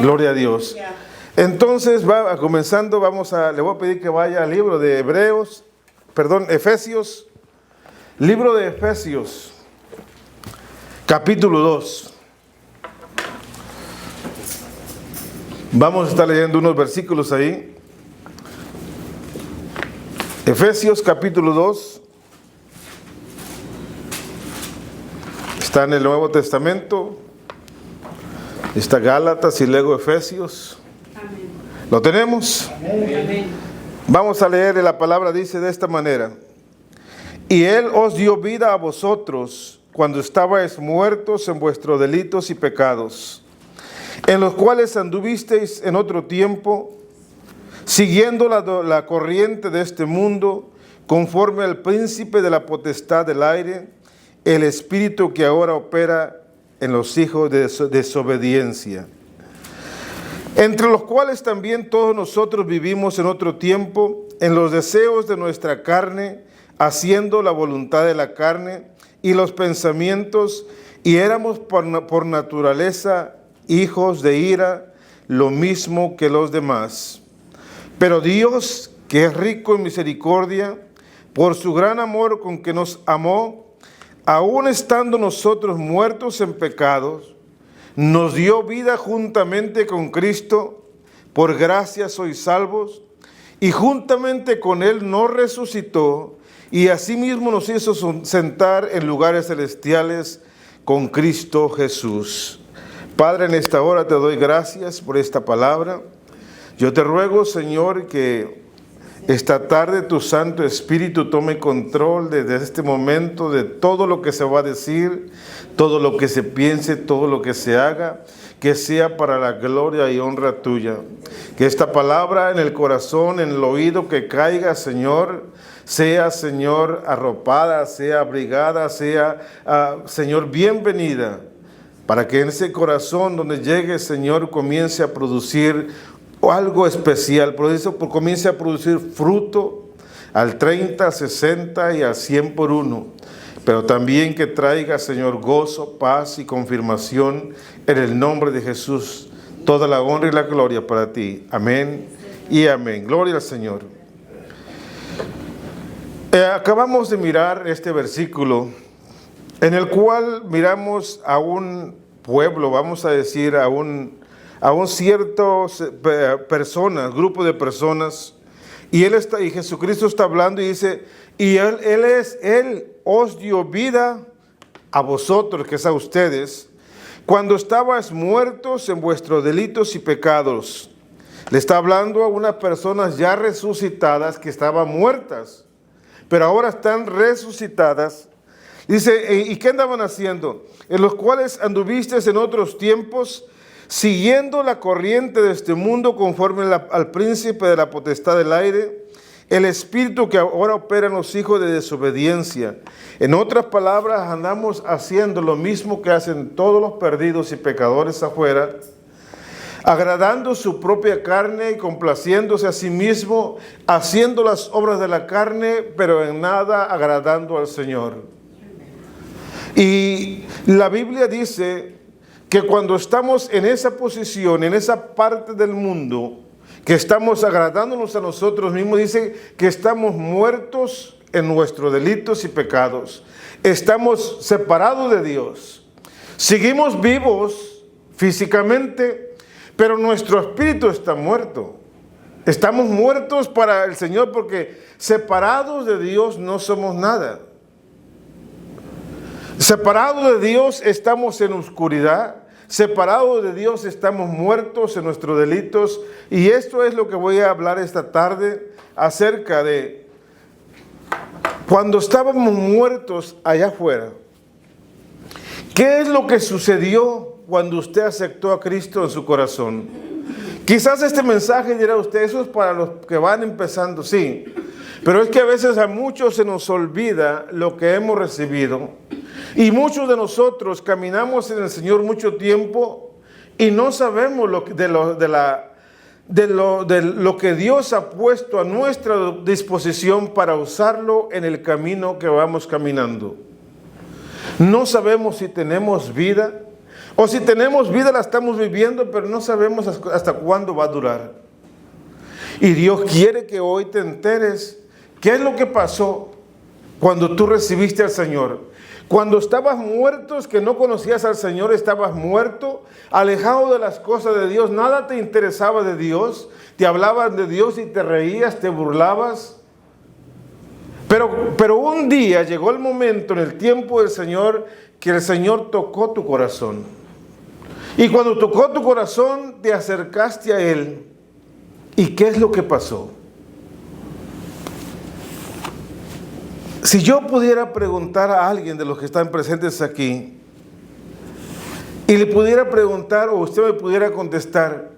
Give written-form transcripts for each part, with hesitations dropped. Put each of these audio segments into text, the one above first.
Gloria a Dios. Entonces, comenzando, le voy a pedir que vaya al libro de Efesios, libro de Efesios, capítulo 2. Vamos a estar leyendo unos versículos ahí. Efesios capítulo 2. Está en el Nuevo Testamento. Está Gálatas y luego Efesios. Amén. ¿Lo tenemos? Amén. Vamos a leer, la palabra dice de esta manera: y Él os dio vida a vosotros cuando estabais muertos en vuestros delitos y pecados, en los cuales anduvisteis en otro tiempo, siguiendo la corriente de este mundo, conforme al príncipe de la potestad del aire, el espíritu que ahora opera en los hijos de desobediencia, entre los cuales también todos nosotros vivimos en otro tiempo, en los deseos de nuestra carne, haciendo la voluntad de la carne y los pensamientos, y éramos por naturaleza hijos de ira, lo mismo que los demás. Pero Dios, que es rico en misericordia, por su gran amor con que nos amó, aun estando nosotros muertos en pecados, nos dio vida juntamente con Cristo. Por gracia sois salvos, y juntamente con Él nos resucitó, y asimismo nos hizo sentar en lugares celestiales con Cristo Jesús. Padre, en esta hora te doy gracias por esta palabra. Yo te ruego, Señor, que esta tarde tu Santo Espíritu tome control desde este momento de todo lo que se va a decir, todo lo que se piense, todo lo que se haga, que sea para la gloria y honra tuya. Que esta palabra en el corazón, en el oído que caiga, Señor, sea, Señor, arropada, sea abrigada, sea, Señor, bienvenida, para que en ese corazón donde llegue, Señor, comience a producir algo especial, comience a producir fruto al 30, 60 y al 100 por uno, pero también que traiga, Señor, gozo, paz y confirmación en el nombre de Jesús. Toda la honra y la gloria para ti. Amén y amén. Gloria al Señor. Acabamos de mirar este versículo en el cual miramos a un pueblo, vamos a decir, a un cierto grupo de personas, y Jesucristo está hablando y dice, y Él os dio vida a vosotros, que es a ustedes, cuando estabais muertos en vuestros delitos y pecados. Le está hablando a unas personas ya resucitadas que estaban muertas, pero ahora están resucitadas. Dice, ¿y qué andaban haciendo? En los cuales anduvisteis en otros tiempos, siguiendo la corriente de este mundo, conforme al príncipe de la potestad del aire, el espíritu que ahora opera en los hijos de desobediencia. En otras palabras, andamos haciendo lo mismo que hacen todos los perdidos y pecadores afuera, agradando su propia carne y complaciéndose a sí mismo, haciendo las obras de la carne, pero en nada agradando al Señor. Y la Biblia dice que cuando estamos en esa posición, en esa parte del mundo, que estamos agradándonos a nosotros mismos, dice que estamos muertos en nuestros delitos y pecados. Estamos separados de Dios. Seguimos vivos físicamente, pero nuestro espíritu está muerto. Estamos muertos para el Señor porque separados de Dios no somos nada. Separados de Dios estamos en oscuridad, separados de Dios estamos muertos en nuestros delitos, y esto es lo que voy a hablar esta tarde acerca de cuando estábamos muertos allá afuera. ¿Qué es lo que sucedió cuando usted aceptó a Cristo en su corazón? Quizás este mensaje dirá usted, eso es para los que van empezando, sí, pero es que a veces a muchos se nos olvida lo que hemos recibido. Y muchos de nosotros caminamos en el Señor mucho tiempo y no sabemos de lo que Dios ha puesto a nuestra disposición para usarlo en el camino que vamos caminando. No sabemos si tenemos vida O si tenemos vida, la estamos viviendo, pero no sabemos hasta cuándo va a durar. Y Dios quiere que hoy te enteres qué es lo que pasó cuando tú recibiste al Señor. Cuando estabas muerto, que no conocías al Señor, estabas muerto, alejado de las cosas de Dios, nada te interesaba de Dios, te hablaban de Dios y te reías, te burlabas. Pero un día llegó el momento en el tiempo del Señor que el Señor tocó tu corazón. Y cuando tocó tu corazón, te acercaste a Él. ¿Y qué es lo que pasó? Si yo pudiera preguntar a alguien de los que están presentes aquí, y le pudiera preguntar, o usted me pudiera contestar,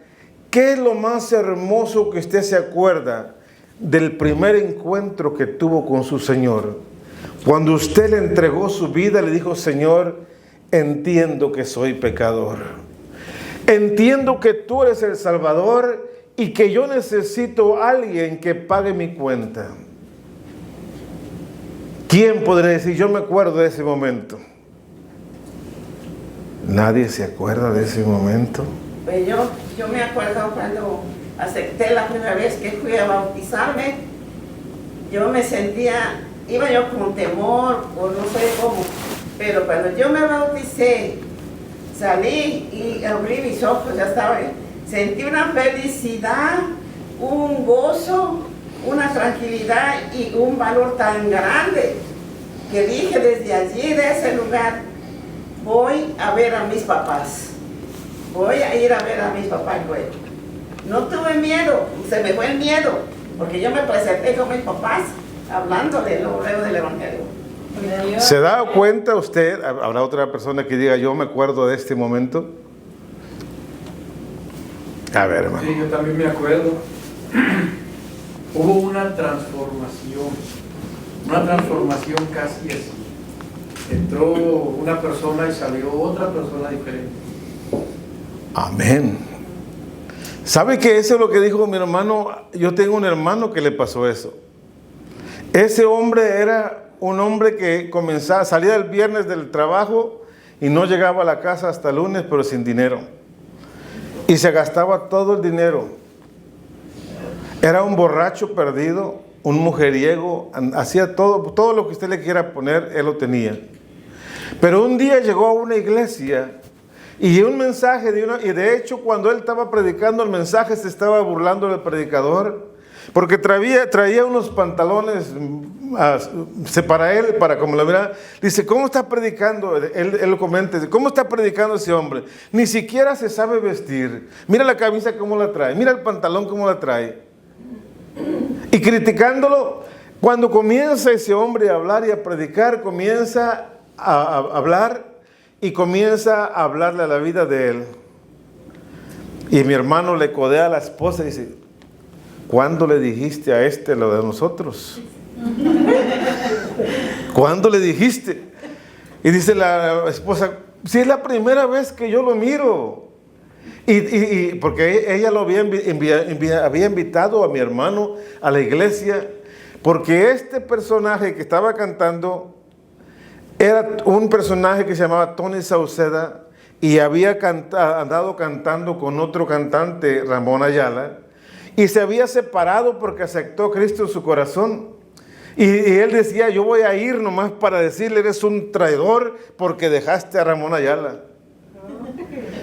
¿qué es lo más hermoso que usted se acuerda del primer encuentro que tuvo con su Señor? Cuando usted le entregó su vida, le dijo: Señor, entiendo que soy pecador. Entiendo que tú eres el Salvador y que yo necesito a alguien que pague mi cuenta. ¿Quién podría decir: yo me acuerdo de ese momento? ¿Nadie se acuerda de ese momento? Pues yo me acuerdo cuando acepté la primera vez que fui a bautizarme. Yo me sentía, iba yo con temor o no sé cómo, pero cuando yo me bauticé, salí y abrí mis ojos, ya estaba, sentí una felicidad, un gozo, una tranquilidad y un valor tan grande que dije desde allí, de ese lugar: voy a ver a mis papás, voy a ir a ver a mis papás luego. No tuve miedo, se me fue el miedo, porque yo me presenté con mis papás hablándole luego del Evangelio. ¿Se da cuenta usted? ¿Habrá otra persona que diga: yo me acuerdo de este momento? A ver, hermano. Sí, yo también me acuerdo. Hubo una transformación casi así. Entró una persona y salió otra persona diferente. Amén. ¿Sabe que eso es lo que dijo mi hermano? Yo tengo un hermano que le pasó eso. Ese hombre era un hombre que salía el viernes del trabajo y no llegaba a la casa hasta el lunes, pero sin dinero. Y se gastaba todo el dinero. Era un borracho perdido, un mujeriego, hacía todo lo que usted le quiera poner, él lo tenía. Pero un día llegó a una iglesia y un mensaje y de hecho cuando él estaba predicando el mensaje se estaba burlando del predicador, porque traía unos pantalones para él, para como la mira. Dice: ¿cómo está predicando? Él lo comenta: ¿cómo está predicando ese hombre? Ni siquiera se sabe vestir. Mira la camisa cómo la trae, mira el pantalón cómo la trae. Y criticándolo, cuando comienza ese hombre a hablar y a predicar, comienza a hablar y comienza a hablarle a la vida de él. Y mi hermano le codea a la esposa y dice: ¿cuándo le dijiste a este lo de nosotros? ¿Cuándo le dijiste? Y dice la esposa: si es la primera vez que yo lo miro. Y porque ella lo había invitado a mi hermano a la iglesia, porque este personaje que estaba cantando era un personaje que se llamaba Tony Sauceda y había andado cantando con otro cantante, Ramón Ayala, y se había separado porque aceptó a Cristo en su corazón. Y él decía: yo voy a ir nomás para decirle: eres un traidor porque dejaste a Ramón Ayala.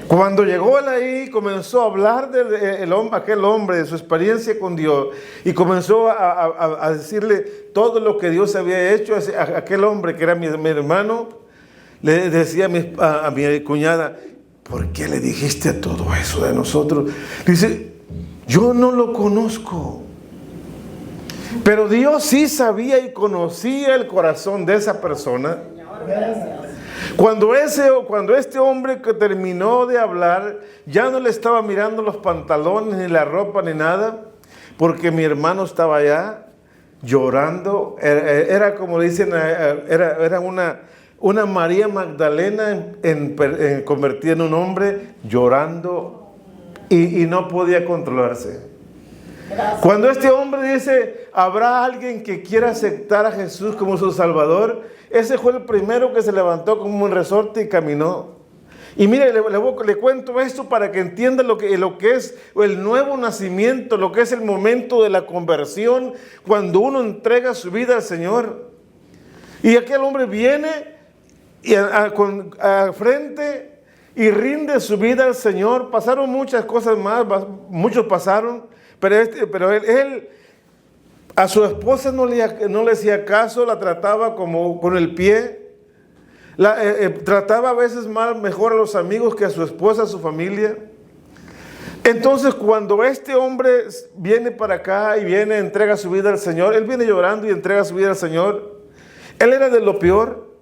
Cuando llegó él ahí, comenzó a hablar de aquel hombre, de su experiencia con Dios, y comenzó a decirle todo lo que Dios había hecho a aquel hombre que era mi hermano. Le decía a mi cuñada: ¿por qué le dijiste todo eso de nosotros? Dice: yo no lo conozco, pero Dios sí sabía y conocía el corazón de esa persona. Cuando este hombre que terminó de hablar, ya no le estaba mirando los pantalones, ni la ropa, ni nada, porque mi hermano estaba allá llorando. Era como dicen, era una María Magdalena convertida en un hombre, llorando y no podía controlarse. Gracias. Cuando este hombre dice: ¿habrá alguien que quiera aceptar a Jesús como su Salvador? Ese fue el primero que se levantó como un resorte y caminó. Y mire, le cuento esto para que entienda lo que es el nuevo nacimiento, lo que es el momento de la conversión, cuando uno entrega su vida al Señor. Y aquel hombre viene y a frente y rinde su vida al Señor. Pasaron muchas cosas más, muchos pasaron, pero él a su esposa no le hacía caso, la trataba como con el pie. Trataba a veces mejor a los amigos que a su esposa, a su familia. Entonces cuando este hombre viene para acá y entrega su vida al Señor, él viene llorando y entrega su vida al Señor. Él era de lo peor.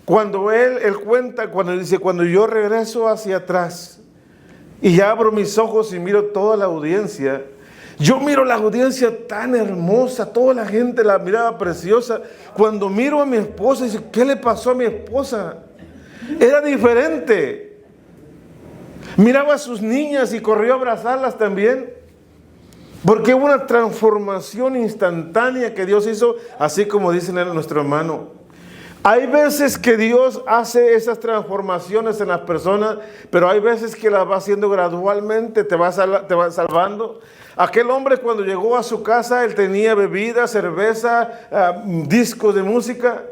Cuando él cuenta, cuando dice, cuando yo regreso hacia atrás y ya abro mis ojos y miro toda la audiencia, yo miro la audiencia tan hermosa, toda la gente la miraba preciosa. Cuando miro a mi esposa, dice, ¿qué le pasó a mi esposa? Era diferente. Miraba a sus niñas y corrió a abrazarlas también. Porque hubo una transformación instantánea que Dios hizo, así como dice nuestro hermano. Hay veces que Dios hace esas transformaciones en las personas, pero hay veces que las va haciendo gradualmente, te va salvando. Aquel hombre cuando llegó a su casa, él tenía bebida, cerveza, discos de música.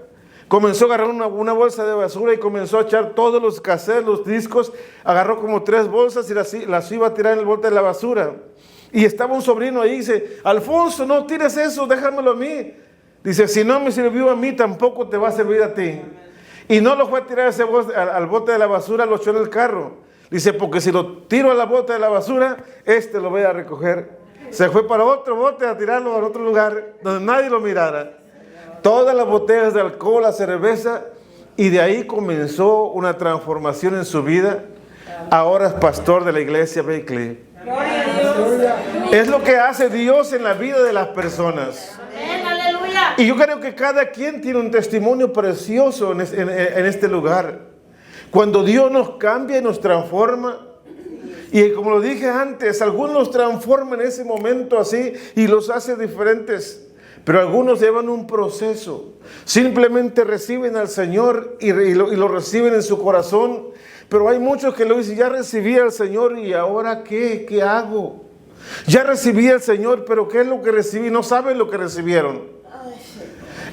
Comenzó a agarrar una bolsa de basura y comenzó a echar todos los cassettes, los discos. Agarró como 3 bolsas y las iba a tirar en el bote de la basura. Y estaba un sobrino ahí y dice, Alfonso, no tires eso, déjamelo a mí. Dice, si no me sirvió a mí, tampoco te va a servir a ti. Y no lo fue a tirar al bote de la basura, lo echó en el carro. Dice, porque si lo tiro a la bote de la basura, lo voy a recoger. Se fue para otro bote a tirarlo a otro lugar donde nadie lo mirara. Todas las botellas de alcohol, la cerveza, y de ahí comenzó una transformación en su vida. Ahora es pastor de la iglesia Berkeley. Es lo que hace Dios en la vida de las personas. Y yo creo que cada quien tiene un testimonio precioso en este lugar. Cuando Dios nos cambia y nos transforma. Y como lo dije antes, algunos los transforman en ese momento así y los hace diferentes. Pero algunos llevan un proceso. Simplemente reciben al Señor y lo reciben en su corazón. Pero hay muchos que lo dicen, ya recibí al Señor y ahora ¿qué? ¿Qué hago? Ya recibí al Señor, pero ¿qué es lo que recibí? No saben lo que recibieron.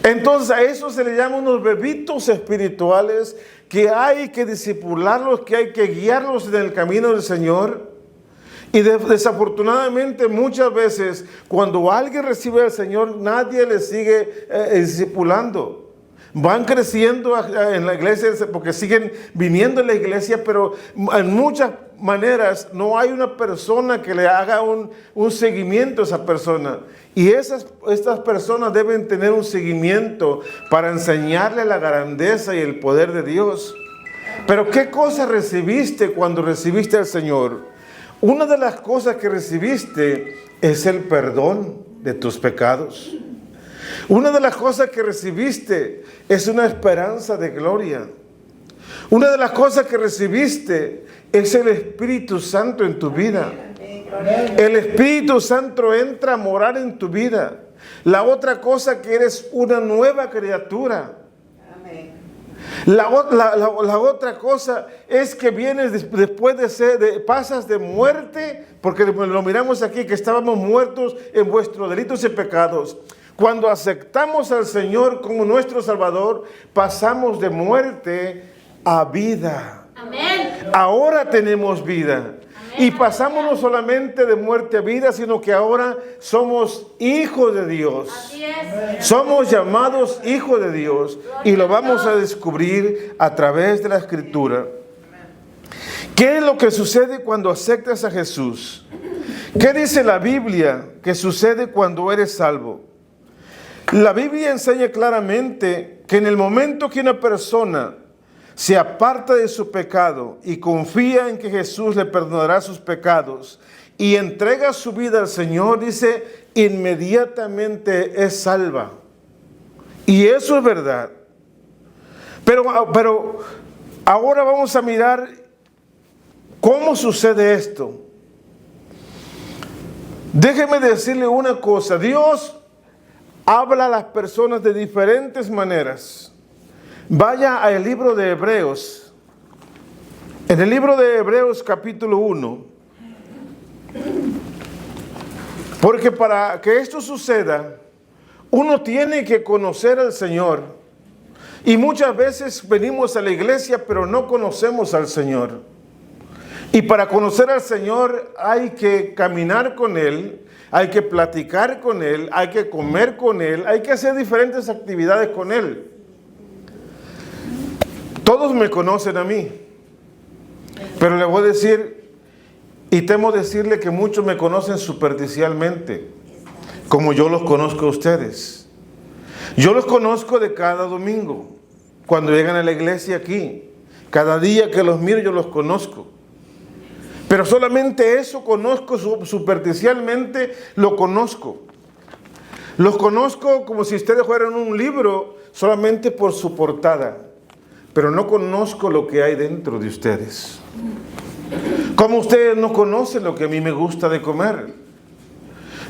Entonces a eso se le llama unos bebitos espirituales que hay que discipularlos, que hay que guiarlos en el camino del Señor. Y desafortunadamente muchas veces cuando alguien recibe al Señor, nadie le sigue discipulando. Van creciendo en la iglesia porque siguen viniendo a la iglesia, pero en muchas maneras no hay una persona que le haga un seguimiento a esa persona. Y estas personas deben tener un seguimiento para enseñarle la grandeza y el poder de Dios. Pero ¿qué cosa recibiste cuando recibiste al Señor? Una de las cosas que recibiste es el perdón de tus pecados. Una de las cosas que recibiste es una esperanza de gloria. Una de las cosas que recibiste es el Espíritu Santo en tu vida. El Espíritu Santo entra a morar en tu vida. La otra cosa que eres una nueva criatura. La otra cosa es que vienes después pasas de muerte, porque lo miramos aquí que estábamos muertos en vuestros delitos y pecados. Cuando aceptamos al Señor como nuestro Salvador, pasamos de muerte a vida. Amén. Ahora tenemos vida. Amén. Y pasamos no solamente de muerte a vida, sino que ahora somos hijos de Dios. Así es. Somos llamados hijos de Dios. Y lo vamos a descubrir a través de la Escritura. ¿Qué es lo que sucede cuando aceptas a Jesús? ¿Qué dice la Biblia que sucede cuando eres salvo? La Biblia enseña claramente que en el momento que una persona se aparta de su pecado y confía en que Jesús le perdonará sus pecados y entrega su vida al Señor, dice, inmediatamente es salva. Y eso es verdad. Pero ahora vamos a mirar cómo sucede esto. Déjeme decirle una cosa. Dios habla a las personas de diferentes maneras. Vaya al libro de Hebreos. En el libro de Hebreos capítulo 1, porque para que esto suceda, uno tiene que conocer al Señor. Y muchas veces venimos a la iglesia, pero no conocemos al Señor. Y para conocer al Señor hay que caminar con Él, hay que platicar con Él, hay que comer con Él, hay que hacer diferentes actividades con Él. Todos me conocen a mí, pero le voy a decir, y temo decirle que muchos me conocen superficialmente, como yo los conozco a ustedes. Yo los conozco de cada domingo, cuando llegan a la iglesia aquí. Cada día que los miro yo los conozco. Pero solamente eso conozco, superficialmente lo conozco. Los conozco como si ustedes fueran un libro, solamente por su portada. Pero no conozco lo que hay dentro de ustedes. Como ustedes no conocen lo que a mí me gusta de comer.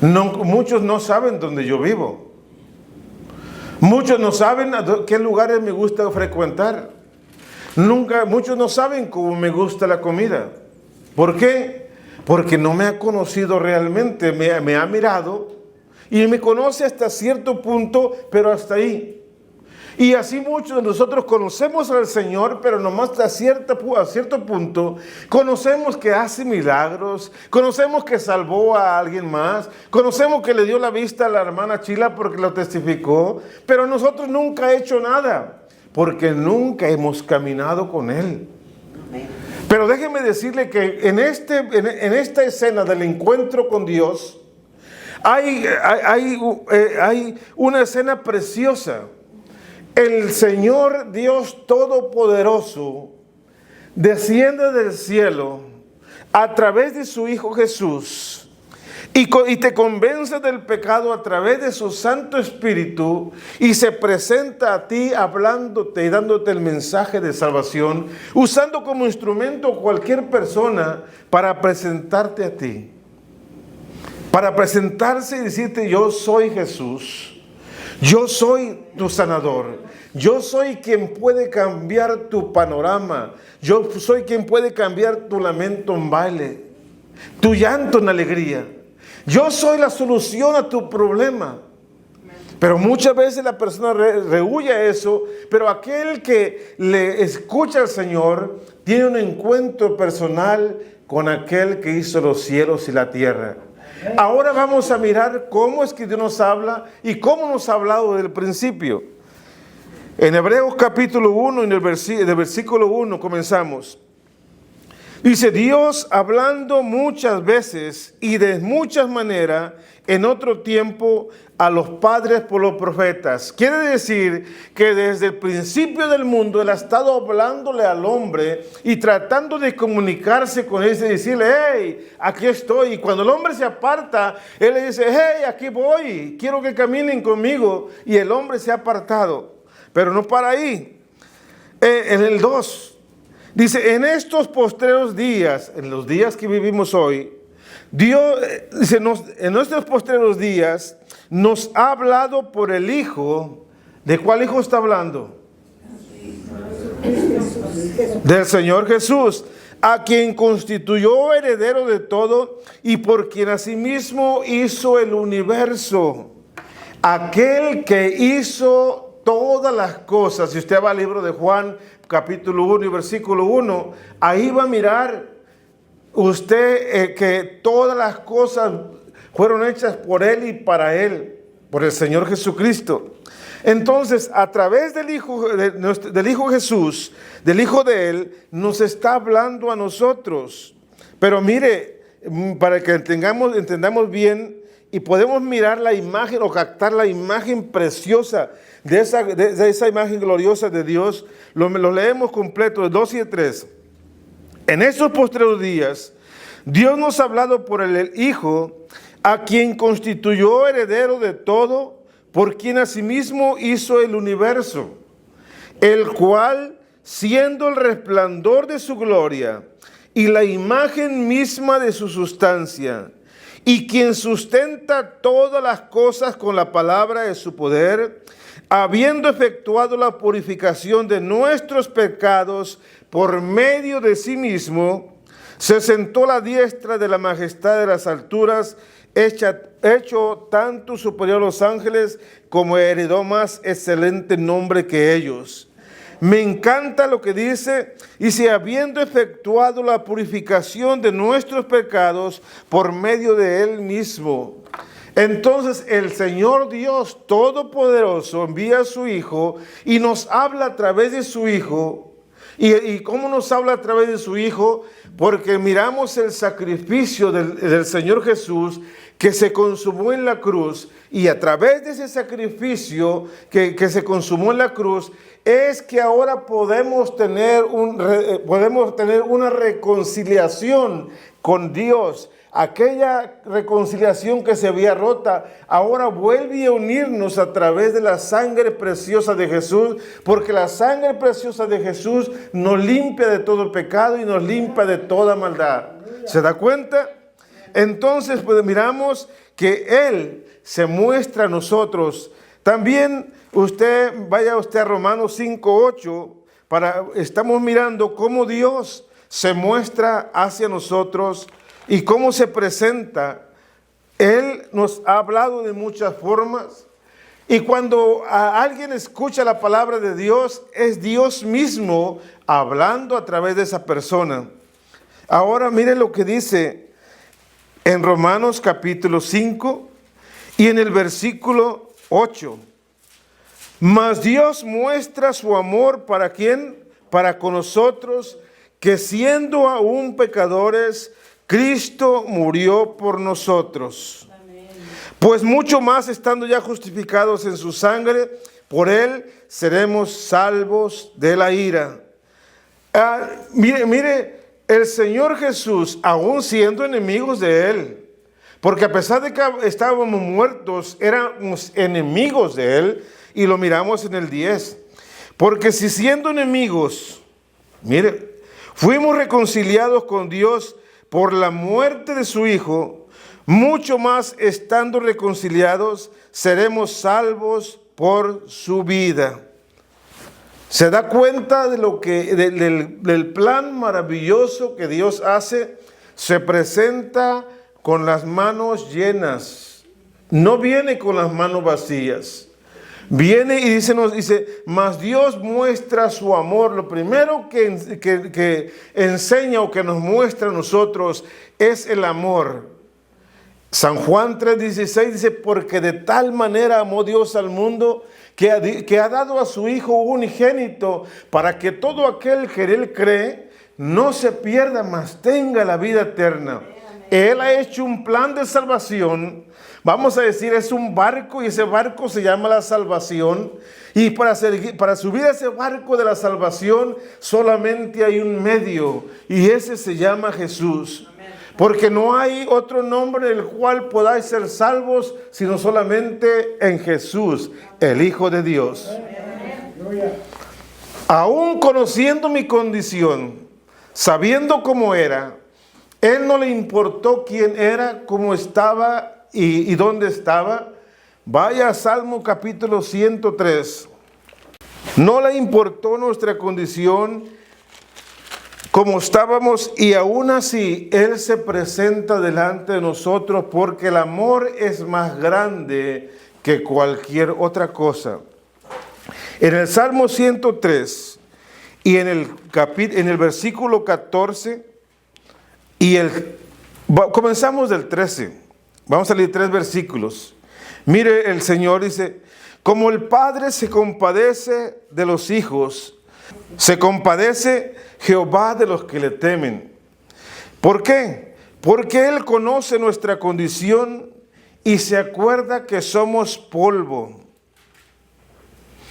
Muchos no saben dónde yo vivo. Muchos no saben a qué lugares me gusta frecuentar. Muchos no saben cómo me gusta la comida. ¿Por qué? Porque no me ha conocido realmente. Me ha mirado y me conoce hasta cierto punto, pero hasta ahí. Y así muchos de nosotros conocemos al Señor, pero nomás a cierto punto. Conocemos que hace milagros, conocemos que salvó a alguien más, conocemos que le dio la vista a la hermana Chila porque lo testificó, pero nosotros nunca he hecho nada, porque nunca hemos caminado con Él. Pero déjeme decirle que en esta escena del encuentro con Dios, hay una escena preciosa. El Señor Dios Todopoderoso desciende del cielo a través de su Hijo Jesús y te convence del pecado a través de su Santo Espíritu y se presenta a ti hablándote y dándote el mensaje de salvación, usando como instrumento cualquier persona para presentarte a ti. Para presentarse y decirte: yo soy Jesús. Yo soy tu sanador. Yo soy quien puede cambiar tu panorama. Yo soy quien puede cambiar tu lamento en baile, tu llanto en alegría. Yo soy la solución a tu problema. Pero muchas veces la persona rehuye eso, pero aquel que le escucha al Señor tiene un encuentro personal con aquel que hizo los cielos y la tierra. Ahora vamos a mirar cómo es que Dios nos habla y cómo nos ha hablado desde el principio. En Hebreos capítulo 1, en el versículo 1 comenzamos. Dice: Dios hablando muchas veces y de muchas maneras en otro tiempo a los padres por los profetas. Quiere decir que desde el principio del mundo Él ha estado hablándole al hombre y tratando de comunicarse con él y decirle: hey, aquí estoy. Y cuando el hombre se aparta, Él le dice: hey, aquí voy, quiero que caminen conmigo. Y el hombre se ha apartado. Pero no para ahí. En el 2 dice: en estos postreros días, en los días que vivimos hoy, Dios, dice, en nuestros postreros días nos ha hablado por el Hijo. ¿De cuál Hijo está hablando? Del Señor Jesús, a quien constituyó heredero de todo y por quien asimismo hizo el universo. Aquel que hizo todas las cosas. Si usted va al libro de Juan, capítulo 1 y versículo 1, ahí va a mirar usted que todas las cosas fueron hechas por Él y para Él, por el Señor Jesucristo. Entonces, a través del Hijo Jesús, del Hijo de Él, nos está hablando a nosotros. Pero mire, para que entendamos bien y podemos mirar la imagen o captar la imagen preciosa de esa imagen gloriosa de Dios, lo leemos completo, de 2 y de 3. En estos postreros días, Dios nos ha hablado por el Hijo, a quien constituyó heredero de todo, por quien asimismo hizo el universo, el cual, siendo el resplandor de su gloria y la imagen misma de su sustancia, y quien sustenta todas las cosas con la palabra de su poder, habiendo efectuado la purificación de nuestros pecados, por medio de sí mismo, se sentó a la diestra de la majestad de las alturas, hecho tanto superior a los ángeles como heredó más excelente nombre que ellos. Me encanta lo que dice, y si habiendo efectuado la purificación de nuestros pecados por medio de Él mismo. Entonces el Señor Dios Todopoderoso envía a su Hijo y nos habla a través de su Hijo. ¿Y cómo nos habla a través de su Hijo? Porque miramos el sacrificio del Señor Jesús que se consumó en la cruz, y a través de ese sacrificio que se consumó en la cruz es que ahora podemos tener una reconciliación con Dios. Aquella reconciliación que se había rota, ahora vuelve a unirnos a través de la sangre preciosa de Jesús, porque la sangre preciosa de Jesús nos limpia de todo el pecado y nos limpia de toda maldad. ¿Se da cuenta? Entonces, pues miramos que Él se muestra a nosotros. También vaya usted a Romanos 5:8, estamos mirando cómo Dios se muestra hacia nosotros y cómo se presenta. Él nos ha hablado de muchas formas, y cuando alguien escucha la palabra de Dios, es Dios mismo hablando a través de esa persona. Ahora mire lo que dice en Romanos capítulo 5 y en el versículo 8. Mas Dios muestra su amor ¿para quién? Para con nosotros, que siendo aún pecadores, Cristo murió por nosotros. Amén. Pues mucho más, estando ya justificados en su sangre, por Él seremos salvos de la ira. Mire, el Señor Jesús, aún siendo enemigos de Él, porque a pesar de que estábamos muertos, éramos enemigos de Él, y lo miramos en el 10. Porque si siendo enemigos, mire, fuimos reconciliados con Dios por la muerte de su Hijo, mucho más estando reconciliados, seremos salvos por su vida. ¿Se da cuenta de lo que del plan maravilloso que Dios hace? Se presenta con las manos llenas, no viene con las manos vacías. Viene y dice, mas Dios muestra su amor. Lo primero que enseña o que nos muestra a nosotros es el amor. San Juan 3:16 dice, porque de tal manera amó Dios al mundo que ha dado a su Hijo unigénito, para que todo aquel que en Él cree no se pierda, mas tenga la vida eterna. Él ha hecho un plan de salvación. Vamos a decir, es un barco, y ese barco se llama la salvación. Y para subir a ese barco de la salvación solamente hay un medio, y ese se llama Jesús. Porque no hay otro nombre en el cual podáis ser salvos, sino solamente en Jesús, el Hijo de Dios. Aún conociendo mi condición, sabiendo cómo era, Él no le importó quién era, cómo estaba y dónde estaba. Vaya a Salmo capítulo 103. No le importó nuestra condición, como estábamos, y aún así Él se presenta delante de nosotros, porque el amor es más grande que cualquier otra cosa. En el Salmo 103 y en el versículo 14 comenzamos del 13. Vamos a leer 3 versículos. Mire, el Señor dice, como el Padre se compadece de los hijos, se compadece Jehová de los que le temen. ¿Por qué? Porque Él conoce nuestra condición y se acuerda que somos polvo.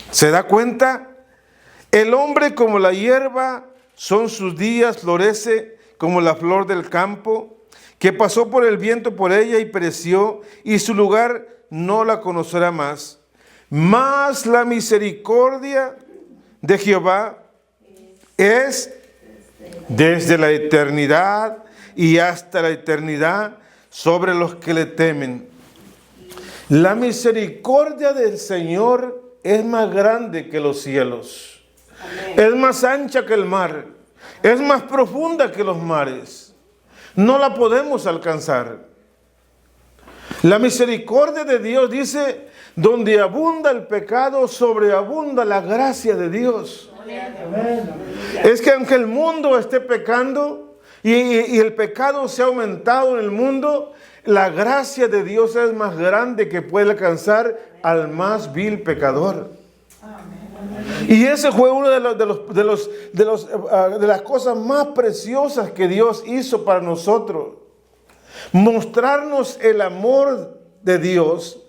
¿Se da cuenta? El hombre como la hierba son sus días, florece como la flor del campo, que pasó por el viento por ella y pereció, y su lugar no la conocerá más. Mas la misericordia de Jehová es desde la eternidad y hasta la eternidad sobre los que le temen. La misericordia del Señor es más grande que los cielos. Amén. Es más ancha que el mar. Es más profunda que los mares. No la podemos alcanzar. La misericordia de Dios dice, donde abunda el pecado, sobreabunda la gracia de Dios. Es que aunque el mundo esté pecando y el pecado se ha aumentado en el mundo, la gracia de Dios es más grande que puede alcanzar al más vil pecador. Y ese fue una de las cosas más preciosas que Dios hizo para nosotros. Mostrarnos el amor de Dios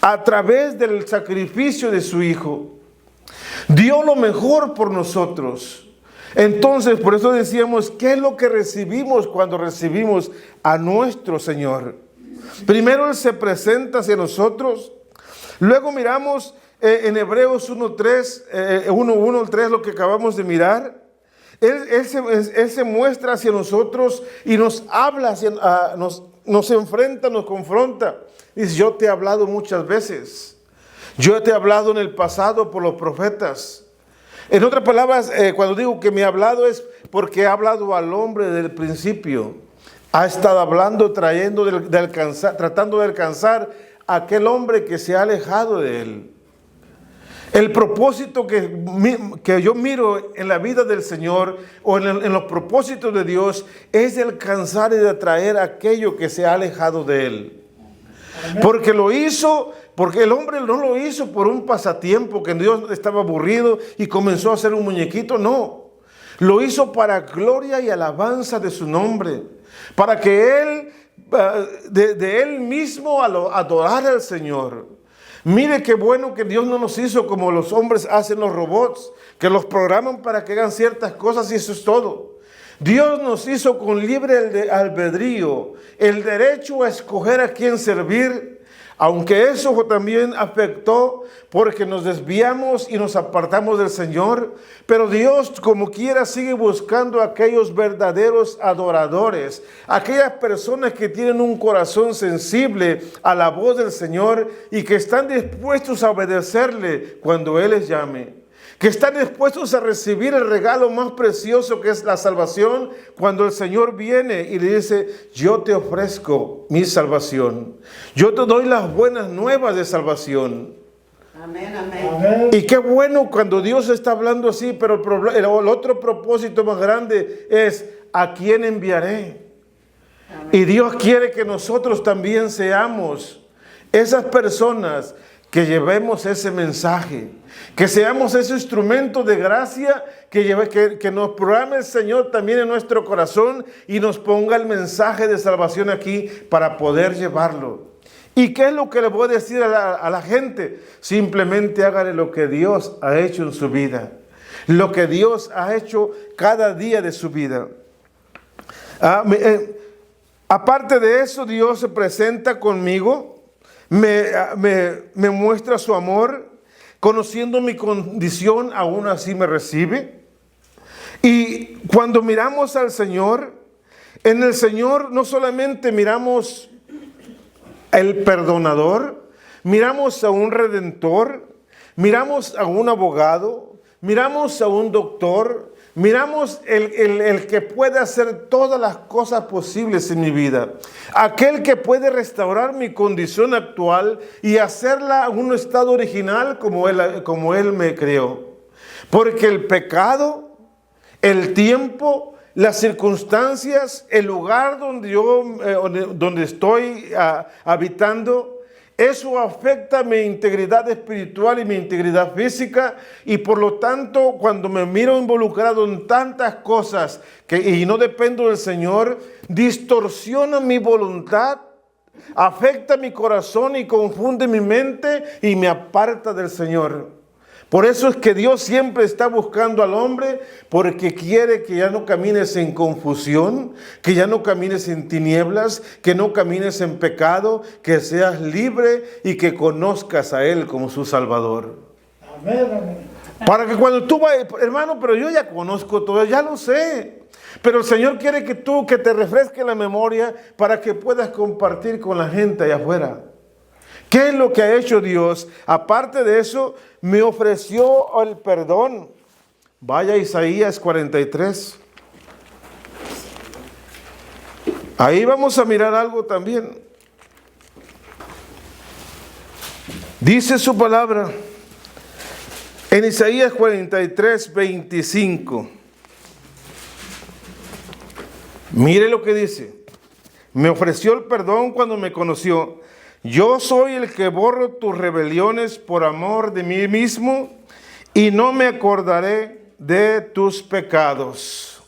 a través del sacrificio de su Hijo. Dio lo mejor por nosotros. Entonces, por eso decíamos, ¿qué es lo que recibimos cuando recibimos a nuestro Señor? Primero Él se presenta hacia nosotros. Luego miramos en Hebreos 1:3 lo que acabamos de mirar. Él se muestra hacia nosotros y nos habla, nos enfrenta, nos confronta. Dice, yo te he hablado muchas veces. Yo te he hablado en el pasado por los profetas. En otras palabras, cuando digo que me ha hablado es porque ha hablado al hombre desde el principio. Ha estado hablando, tratando de alcanzar a aquel hombre que se ha alejado de él. El propósito que yo miro en la vida del Señor o en los propósitos de Dios es de alcanzar y de atraer a aquello que se ha alejado de él. Porque el hombre no lo hizo por un pasatiempo, que Dios estaba aburrido y comenzó a hacer un muñequito, no. Lo hizo para gloria y alabanza de su nombre, para que él, de él mismo adorara al Señor. Mire qué bueno que Dios no nos hizo como los hombres hacen los robots, que los programan para que hagan ciertas cosas y eso es todo. Dios nos hizo con libre albedrío, el derecho a escoger a quién servir, aunque eso también afectó porque nos desviamos y nos apartamos del Señor. Pero Dios, como quiera, sigue buscando a aquellos verdaderos adoradores, aquellas personas que tienen un corazón sensible a la voz del Señor y que están dispuestos a obedecerle cuando Él les llame. Que están dispuestos a recibir el regalo más precioso que es la salvación cuando el Señor viene y le dice, yo te ofrezco mi salvación. Yo te doy las buenas nuevas de salvación. Amén, amén. Y qué bueno cuando Dios está hablando así, pero el otro propósito más grande es, ¿a quién enviaré? Amén. Y Dios quiere que nosotros también seamos esas personas que llevemos ese mensaje, que seamos ese instrumento de gracia que nos programe el Señor también en nuestro corazón y nos ponga el mensaje de salvación aquí para poder llevarlo. ¿Y qué es lo que le voy a decir a la gente? Simplemente hágale lo que Dios ha hecho en su vida, lo que Dios ha hecho cada día de su vida. Aparte de eso, Dios se presenta conmigo. Me muestra su amor, conociendo mi condición, aún así me recibe. Y cuando miramos al Señor, en el Señor no solamente miramos el perdonador, miramos a un redentor, miramos a un abogado, miramos a un doctor, miramos el que puede hacer todas las cosas posibles en mi vida. Aquel que puede restaurar mi condición actual y hacerla a un estado original como Él me creó. Porque el pecado, el tiempo, las circunstancias, el lugar donde estoy habitando, eso afecta mi integridad espiritual y mi integridad física, y por lo tanto cuando me miro involucrado en tantas cosas y no dependo del Señor, distorsiona mi voluntad, afecta mi corazón y confunde mi mente y me aparta del Señor. Por eso es que Dios siempre está buscando al hombre, porque quiere que ya no camines en confusión, que ya no camines en tinieblas, que no camines en pecado, que seas libre y que conozcas a Él como su Salvador. Amén, amén. Para que cuando tú vayas, hermano, pero yo ya conozco todo, ya lo sé. Pero el Señor quiere que te refresque la memoria para que puedas compartir con la gente allá afuera. ¿Qué es lo que ha hecho Dios? Aparte de eso, me ofreció el perdón. vaya a Isaías 43. Ahí vamos a mirar algo también. Dice su palabra en Isaías 43, 25. Mire lo que dice. Me ofreció el perdón cuando me conoció. Yo soy el que borro tus rebeliones por amor de mí mismo y no me acordaré de tus pecados.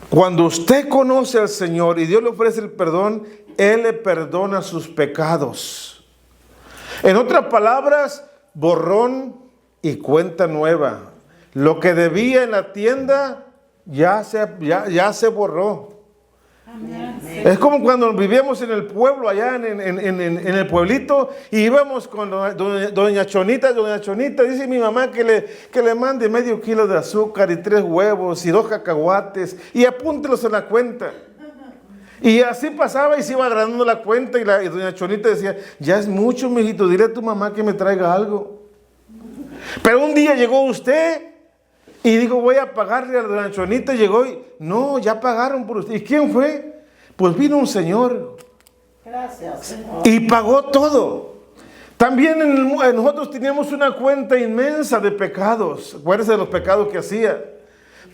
Cuando usted conoce al Señor y Dios le ofrece el perdón, Él le perdona sus pecados. En otras palabras, borrón y cuenta nueva. Lo que debía en la tienda ya se borró. Amén. Es como cuando vivíamos en el pueblo, allá en el pueblito, y íbamos con doña Chonita. Doña Chonita dice mi mamá que le mande medio kilo de azúcar y 3 huevos y 2 cacahuates y apúntelos en la cuenta. Y así pasaba y se iba agradando la cuenta y doña Chonita decía, ya es mucho, mijito, dile a tu mamá que me traiga algo. Pero un día llegó usted y dijo, voy a pagarle a doña Chonita. Llegó y, no, ya pagaron por usted. ¿Y quién fue? Pues vino un señor. Gracias, Señor. Y pagó todo. También nosotros teníamos una cuenta inmensa de pecados. Acuérdense de los pecados que hacía.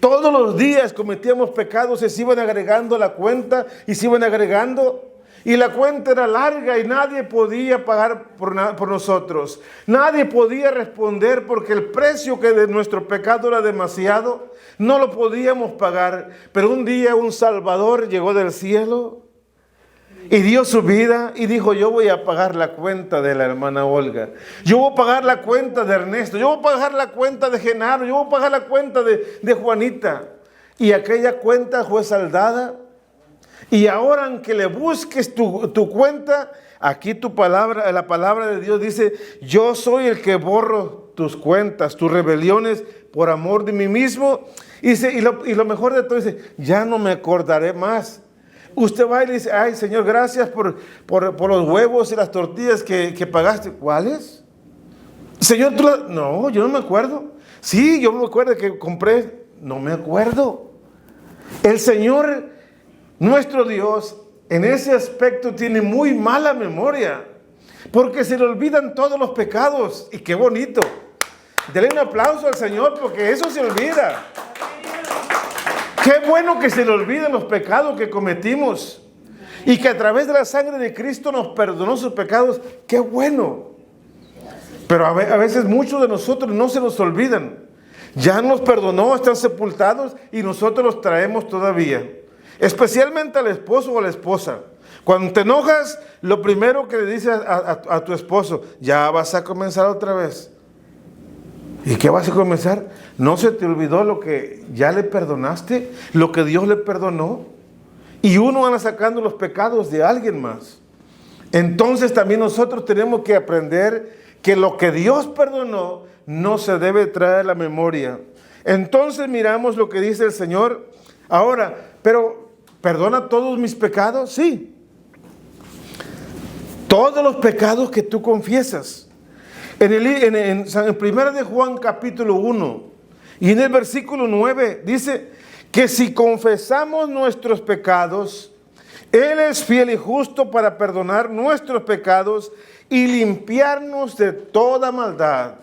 Todos los días cometíamos pecados y se iban agregando a la cuenta y se iban agregando. Y la cuenta era larga y nadie podía pagar por nosotros. Nadie podía responder porque el precio que de nuestro pecado era demasiado. No lo podíamos pagar. Pero un día un Salvador llegó del cielo y dio su vida y dijo, yo voy a pagar la cuenta de la hermana Olga. Yo voy a pagar la cuenta de Ernesto. Yo voy a pagar la cuenta de Genaro. Yo voy a pagar la cuenta de Juanita. Y aquella cuenta fue saldada. Y ahora aunque le busques tu cuenta, aquí la palabra de Dios dice, yo soy el que borro tus cuentas, tus rebeliones por amor de mí mismo. Y lo mejor de todo dice, ya no me acordaré más. Usted va y le dice, ay Señor, gracias por los huevos y las tortillas que pagaste. ¿Cuáles? Señor, no, yo no me acuerdo. Sí, yo me acuerdo que compré. No me acuerdo. El Señor, nuestro Dios, en ese aspecto tiene muy mala memoria, porque se le olvidan todos los pecados. Y qué bonito. Denle un aplauso al Señor porque eso se olvida. Qué bueno que se le olviden los pecados que cometimos y que a través de la sangre de Cristo nos perdonó sus pecados. Qué bueno. Pero a veces muchos de nosotros no se nos olvidan. Ya nos perdonó, están sepultados y nosotros los traemos todavía. Especialmente al esposo o a la esposa. Cuando te enojas, lo primero que le dices a tu esposo, ya vas a comenzar otra vez. ¿Y qué vas a comenzar? ¿No se te olvidó lo que ya le perdonaste? ¿Lo que Dios le perdonó? Y uno anda sacando los pecados de alguien más. Entonces también nosotros tenemos que aprender que lo que Dios perdonó no se debe traer a la memoria. Entonces miramos lo que dice el Señor. Ahora, pero ¿perdona todos mis pecados? Sí. Todos los pecados que tú confiesas. En 1 de Juan capítulo 1 y en el versículo 9 dice que si confesamos nuestros pecados, Él es fiel y justo para perdonar nuestros pecados y limpiarnos de toda maldad.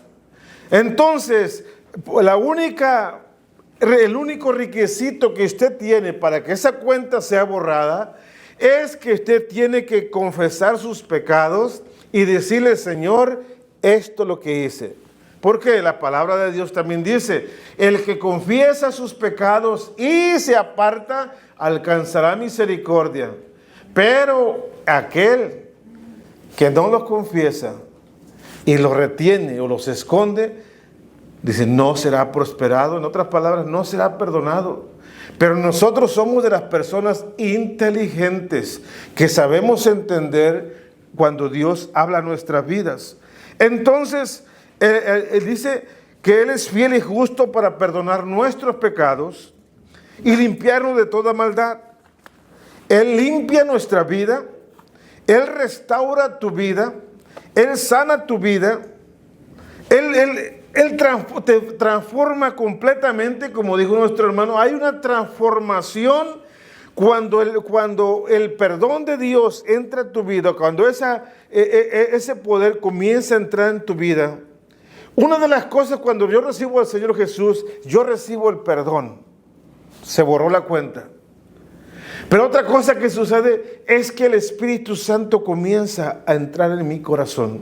Entonces, el único requisito que usted tiene para que esa cuenta sea borrada es que usted tiene que confesar sus pecados y decirle, Señor, esto es lo que hice. Porque la palabra de Dios también dice, el que confiesa sus pecados y se aparta, alcanzará misericordia. Pero aquel que no los confiesa y los retiene o los esconde, dice, no será prosperado. En otras palabras, no será perdonado. Pero nosotros somos de las personas inteligentes que sabemos entender cuando Dios habla a nuestras vidas. Entonces, él dice que Él es fiel y justo para perdonar nuestros pecados y limpiarnos de toda maldad. Él limpia nuestra vida, Él restaura tu vida, Él sana tu vida, Él Él te transforma completamente, como dijo nuestro hermano. Hay una transformación cuando el perdón de Dios entra en tu vida, cuando ese poder comienza a entrar en tu vida. Una de las cosas, cuando yo recibo al Señor Jesús, yo recibo el perdón. Se borró la cuenta. Pero otra cosa que sucede es que el Espíritu Santo comienza a entrar en mi corazón.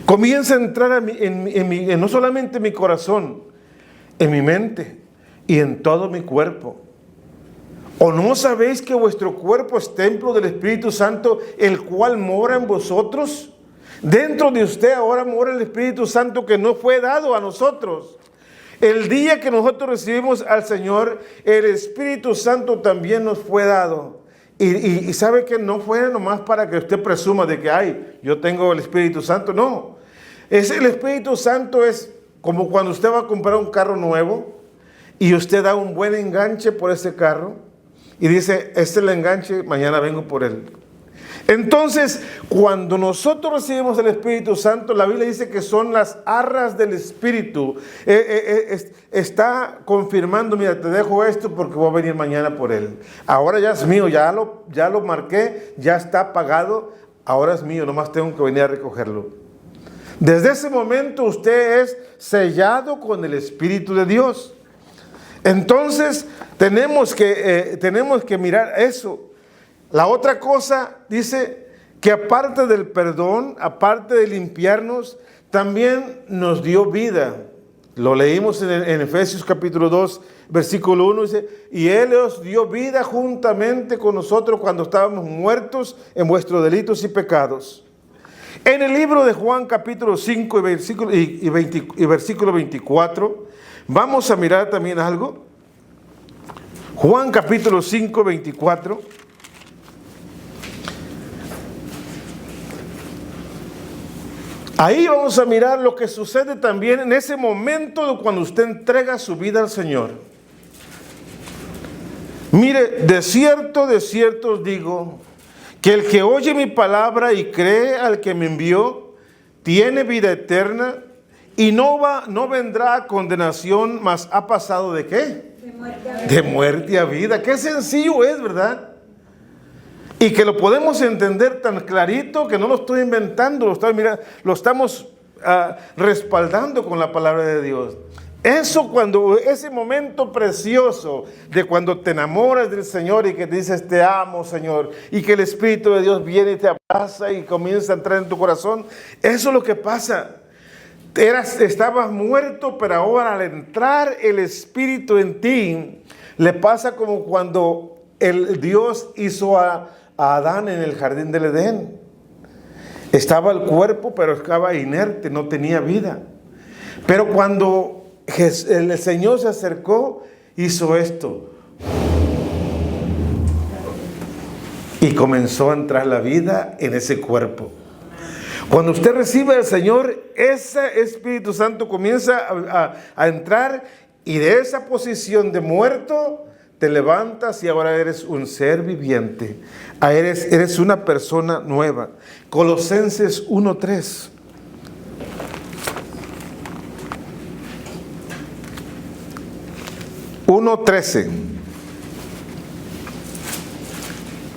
Comienza a entrar no solamente en mi corazón, en mi mente y en todo mi cuerpo. ¿O no sabéis que vuestro cuerpo es templo del Espíritu Santo, el cual mora en vosotros? Dentro de usted ahora mora el Espíritu Santo que no fue dado a nosotros. El día que nosotros recibimos al Señor, el Espíritu Santo también nos fue dado. Y sabe que no fue nomás para que usted presuma de que, ay, yo tengo el Espíritu Santo. No, el Espíritu Santo es como cuando usted va a comprar un carro nuevo y usted da un buen enganche por ese carro y dice, este es el enganche, mañana vengo por él. Entonces, cuando nosotros recibimos el Espíritu Santo, la Biblia dice que son las arras del Espíritu. Está confirmando, mira, te dejo esto porque voy a venir mañana por él. Ahora ya es mío, ya lo marqué, ya está pagado, ahora es mío, nomás tengo que venir a recogerlo. Desde ese momento usted es sellado con el Espíritu de Dios. Entonces, tenemos que mirar eso. La otra cosa dice que aparte del perdón, aparte de limpiarnos, también nos dio vida. Lo leímos en Efesios capítulo 2, versículo 1, dice, y Él os dio vida juntamente con nosotros cuando estábamos muertos en vuestros delitos y pecados. En el libro de Juan capítulo 5 y versículo 24, vamos a mirar también algo. Juan capítulo 5, 24. Ahí vamos a mirar lo que sucede también en ese momento cuando usted entrega su vida al Señor. Mire, de cierto os digo, que el que oye mi palabra y cree al que me envió, tiene vida eterna y no vendrá a condenación, mas ha pasado ¿de qué? De muerte a vida. Qué sencillo es, ¿verdad? Y que lo podemos entender tan clarito que no lo estoy inventando, lo estamos respaldando con la palabra de Dios. Ese momento precioso de cuando te enamoras del Señor y que dices te amo, Señor, y que el Espíritu de Dios viene y te abraza y comienza a entrar en tu corazón, eso es lo que pasa. Estabas muerto, pero ahora al entrar el Espíritu en ti, le pasa como cuando Dios hizo a Adán en el jardín del Edén. Estaba el cuerpo, pero estaba inerte, no tenía vida. Pero cuando el Señor se acercó, hizo esto. Y comenzó a entrar la vida en ese cuerpo. Cuando usted recibe al Señor, ese Espíritu Santo comienza a entrar y de esa posición de muerto te levantas y ahora eres un ser viviente. Eres una persona nueva. Colosenses 1:3.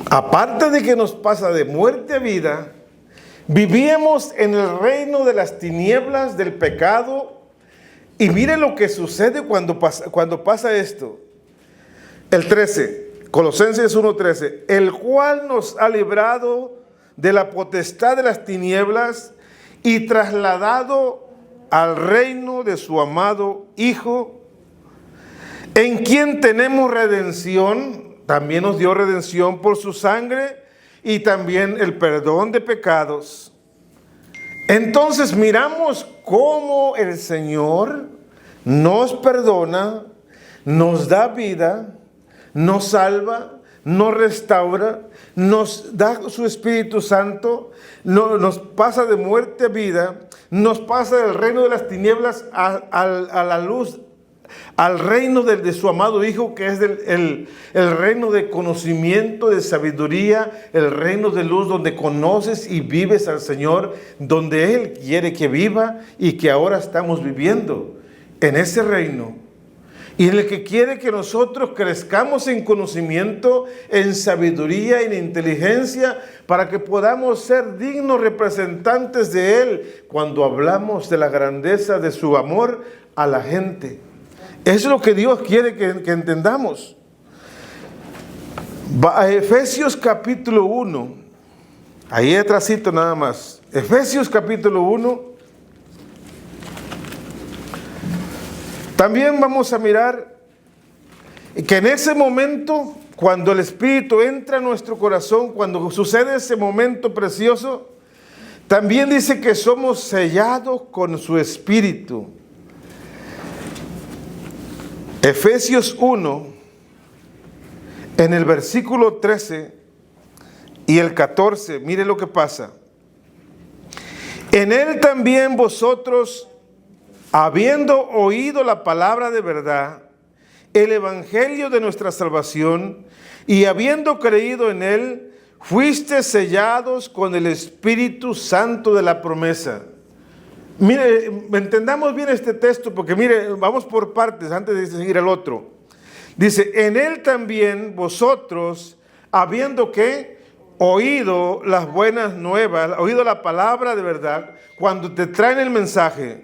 Aparte de que nos pasa de muerte a vida, vivíamos en el reino de las tinieblas del pecado. Y mire lo que sucede cuando pasa esto. El 13, Colosenses 1:13, el cual nos ha librado de la potestad de las tinieblas y trasladado al reino de su amado Hijo, en quien tenemos redención, también nos dio redención por su sangre y también el perdón de pecados. Entonces miramos cómo el Señor nos perdona, nos da vida, nos salva, nos restaura, nos da su Espíritu Santo, nos pasa de muerte a vida, nos pasa del reino de las tinieblas a la luz al reino de su amado Hijo, que es el reino de conocimiento, de sabiduría, el reino de luz, donde conoces y vives al Señor, donde Él quiere que viva y que ahora estamos viviendo en ese reino. Y en el que quiere que nosotros crezcamos en conocimiento, en sabiduría, en inteligencia, para que podamos ser dignos representantes de Él cuando hablamos de la grandeza de su amor a la gente. Eso es lo que Dios quiere que entendamos. Va a Efesios capítulo 1. Ahí atrásito nada más. Efesios capítulo 1. También vamos a mirar que en ese momento, cuando el Espíritu entra en nuestro corazón, cuando sucede ese momento precioso, también dice que somos sellados con su Espíritu. Efesios 1, en el versículo 13 y el 14, mire lo que pasa. En Él también vosotros, habiendo oído la palabra de verdad, el evangelio de nuestra salvación, y habiendo creído en Él, fuiste sellados con el Espíritu Santo de la promesa. Mire, entendamos bien este texto, porque mire, vamos por partes antes de seguir al otro. Dice, en Él también vosotros, habiendo ¿qué? Oído las buenas nuevas, oído la palabra de verdad, cuando te traen el mensaje.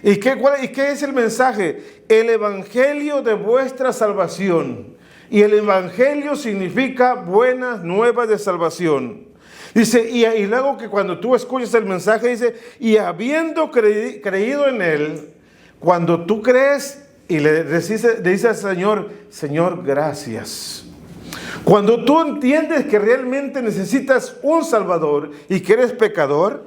¿Y qué es el mensaje? El evangelio de vuestra salvación. Y el evangelio significa buenas nuevas de salvación. Dice, y luego que cuando tú escuchas el mensaje, dice, y habiendo creído en Él, cuando tú crees y le dices al Señor, Señor, gracias. Cuando tú entiendes que realmente necesitas un Salvador y que eres pecador,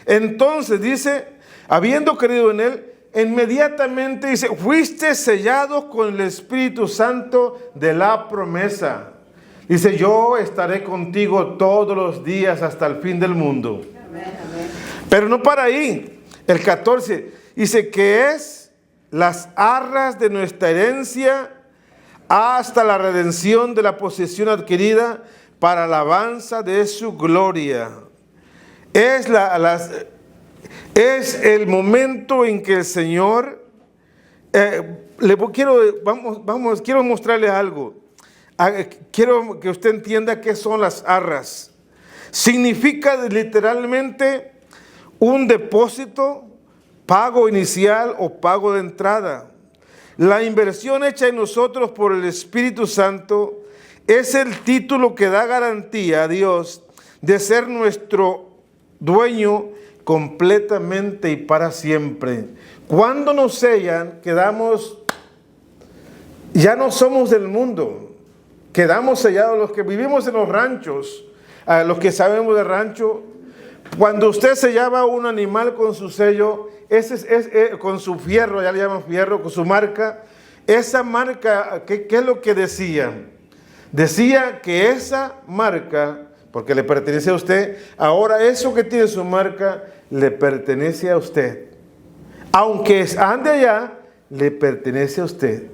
entonces dice, habiendo creído en Él, inmediatamente dice, fuiste sellados con el Espíritu Santo de la promesa. Dice, yo estaré contigo todos los días hasta el fin del mundo. Amén, amén. Pero no para ahí. El 14 dice que es las arras de nuestra herencia hasta la redención de la posesión adquirida para alabanza de su gloria. Es el momento en que el Señor, quiero mostrarle algo. Quiero que usted entienda qué son las arras. Significa literalmente un depósito, pago inicial o pago de entrada. La inversión hecha en nosotros por el Espíritu Santo es el título que da garantía a Dios de ser nuestro dueño completamente y para siempre. Cuando nos sellan, ya no somos del mundo. Quedamos sellados los que vivimos en los ranchos, los que sabemos de rancho. Cuando usted sellaba un animal con su sello, con su fierro, ya le llaman fierro, con su marca, esa marca, ¿qué es lo que decía? Decía que esa marca, porque le pertenece a usted, ahora eso que tiene su marca, le pertenece a usted. Aunque ande allá, le pertenece a usted.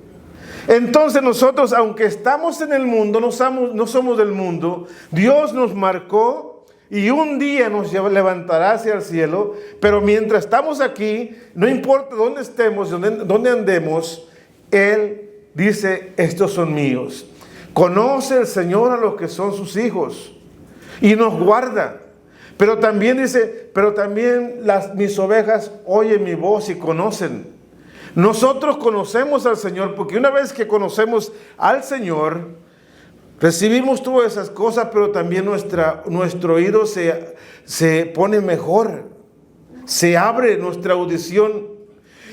Entonces nosotros, aunque estamos en el mundo, no somos del mundo, Dios nos marcó y un día nos levantará hacia el cielo, pero mientras estamos aquí, no importa dónde estemos, dónde andemos, Él dice, estos son míos. Conoce el Señor a los que son sus hijos y nos guarda. Pero también dice, mis ovejas oyen mi voz y conocen. Nosotros conocemos al Señor, porque una vez que conocemos al Señor, recibimos todas esas cosas, pero también nuestro oído se pone mejor, se abre nuestra audición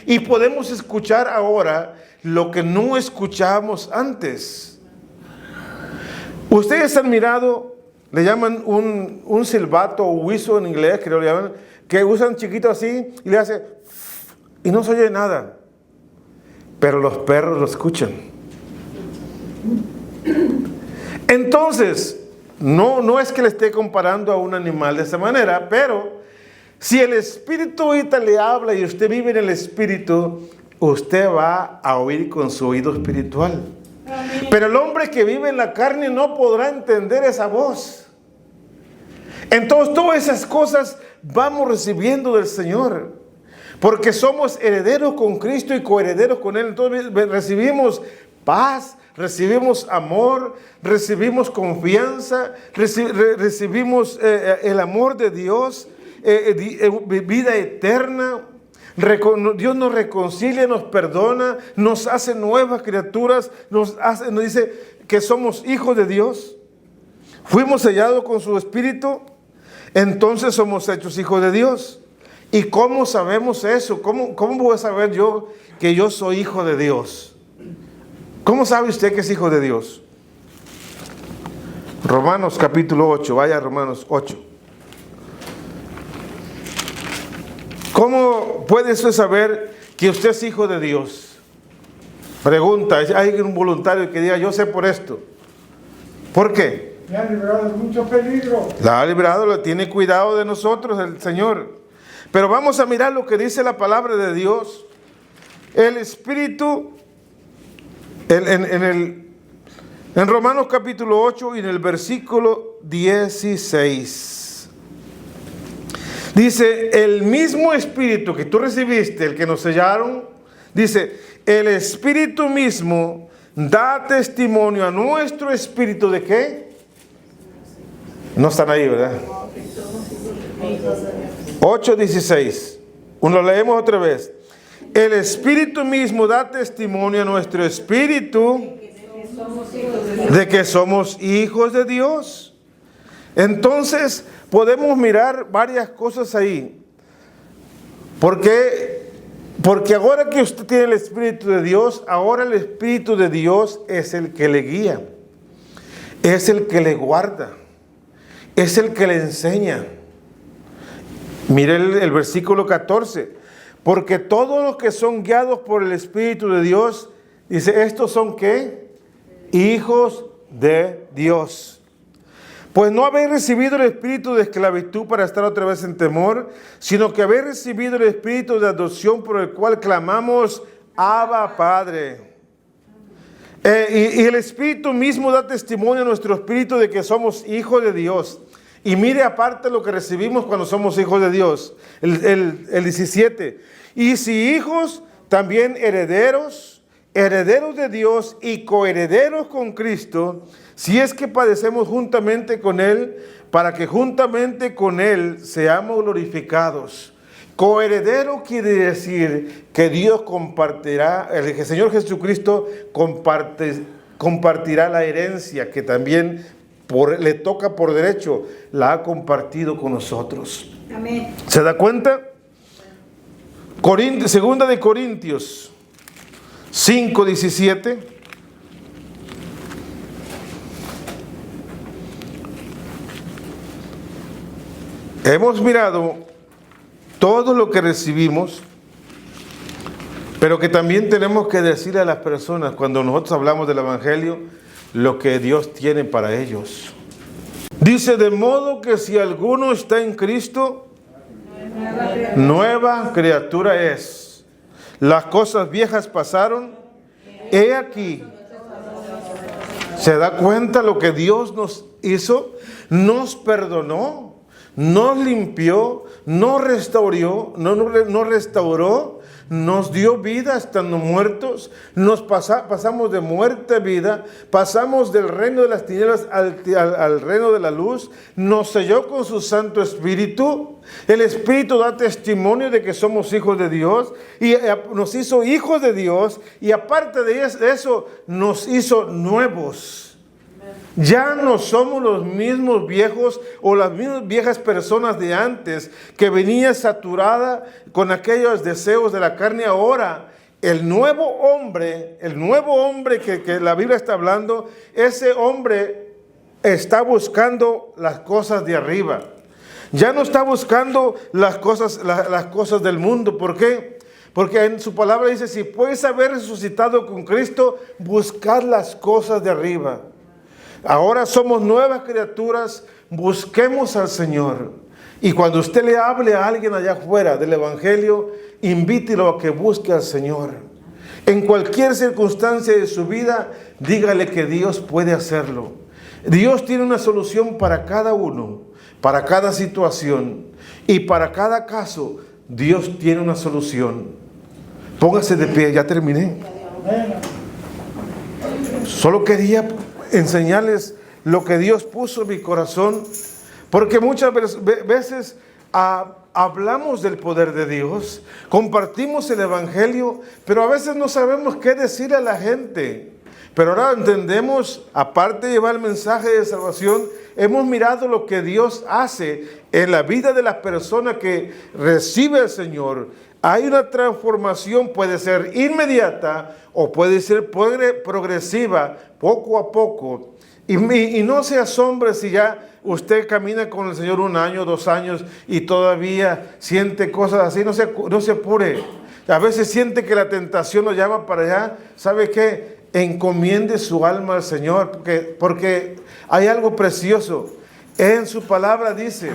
y podemos escuchar ahora lo que no escuchábamos antes. Ustedes han mirado, le llaman un silbato o whistle en inglés, creo que le llaman, que usan chiquito así y le hace y no se oye nada. Pero los perros lo escuchan. Entonces, no es que le esté comparando a un animal de esa manera, pero si el Espíritu ahorita le habla y usted vive en el Espíritu, usted va a oír con su oído espiritual. Pero el hombre que vive en la carne no podrá entender esa voz. Entonces todas esas cosas vamos recibiendo del Señor, porque somos herederos con Cristo y coherederos con Él. Entonces recibimos paz, recibimos amor, recibimos confianza, recibimos el amor de Dios, vida eterna. Dios nos reconcilia, nos perdona, nos hace nuevas criaturas, nos dice que somos hijos de Dios. Fuimos sellados con su Espíritu, entonces somos hechos hijos de Dios. ¿Y cómo sabemos eso? ¿Cómo voy a saber yo que yo soy hijo de Dios? ¿Cómo sabe usted que es hijo de Dios? Romanos capítulo 8, vaya a Romanos 8. ¿Cómo puede usted saber que usted es hijo de Dios? Pregunta, hay un voluntario que diga, yo sé por esto. ¿Por qué? Me ha librado de mucho peligro. La ha librado, lo tiene cuidado de nosotros el Señor. Pero vamos a mirar lo que dice la palabra de Dios. El Espíritu, en Romanos capítulo 8 y en el versículo 16. Dice, el mismo Espíritu que tú recibiste, el que nos sellaron, dice, el Espíritu mismo da testimonio a nuestro espíritu ¿de qué? No están ahí, ¿verdad? 8:16. Lo leemos otra vez. El Espíritu mismo da testimonio a nuestro espíritu de que somos hijos de Dios. Entonces, podemos mirar varias cosas ahí. Porque ahora que usted tiene el Espíritu de Dios, ahora el Espíritu de Dios es el que le guía, es el que le guarda, es el que le enseña. Mire el versículo 14. Porque todos los que son guiados por el Espíritu de Dios, dice, ¿estos son qué? Hijos de Dios. Pues no habéis recibido el espíritu de esclavitud para estar otra vez en temor, sino que habéis recibido el espíritu de adopción por el cual clamamos, Abba, Padre. Y el Espíritu mismo da testimonio a nuestro espíritu de que somos hijos de Dios. Y mire aparte lo que recibimos cuando somos hijos de Dios. El 17. Y si hijos, también herederos, herederos de Dios y coherederos con Cristo, si es que padecemos juntamente con Él, para que juntamente con Él seamos glorificados. Coheredero quiere decir que Dios compartirá, el Señor Jesucristo compartirá la herencia que también le toca por derecho, la ha compartido con nosotros. Amén. ¿Se da cuenta? Segunda de Corintios 5:17. Hemos mirado todo lo que recibimos, pero que también tenemos que decirle a las personas cuando nosotros hablamos del Evangelio lo que Dios tiene para ellos. Dice, de modo que si alguno está en Cristo, nueva criatura es. Las cosas viejas pasaron, he aquí. ¿Se da cuenta lo que Dios nos hizo? Nos perdonó, nos limpió, nos restauró, nos dio vida estando muertos, pasamos de muerte a vida, pasamos del reino de las tinieblas al reino de la luz, nos selló con su Santo Espíritu. El Espíritu da testimonio de que somos hijos de Dios y nos hizo hijos de Dios, y aparte de eso nos hizo nuevos. Ya no somos los mismos viejos o las mismas viejas personas de antes que venía saturada con aquellos deseos de la carne. Ahora el nuevo hombre que la Biblia está hablando, ese hombre está buscando las cosas de arriba. Ya no está buscando las cosas del mundo. ¿Por qué? Porque en su palabra dice, si puedes haber resucitado con Cristo, buscad las cosas de arriba. Ahora somos nuevas criaturas, busquemos al Señor. Y cuando usted le hable a alguien allá afuera del Evangelio, invítelo a que busque al Señor. En cualquier circunstancia de su vida, dígale que Dios puede hacerlo. Dios tiene una solución para cada uno, para cada situación y para cada caso. Dios tiene una solución. Póngase de pie, ya terminé. Solo quería enseñarles lo que Dios puso en mi corazón, porque muchas veces hablamos del poder de Dios, compartimos el Evangelio, pero a veces no sabemos qué decir a la gente. Pero ahora entendemos, aparte de llevar el mensaje de salvación, hemos mirado lo que Dios hace en la vida de la persona que recibe al Señor. Hay una transformación, puede ser inmediata o puede ser progresiva, poco a poco. Y no se asombre si ya usted camina con el Señor 1 año, 2 años y todavía siente cosas así. No se apure. A veces siente que la tentación lo llama para allá. ¿Sabe qué? Encomiende su alma al Señor, porque hay algo precioso. En su palabra dice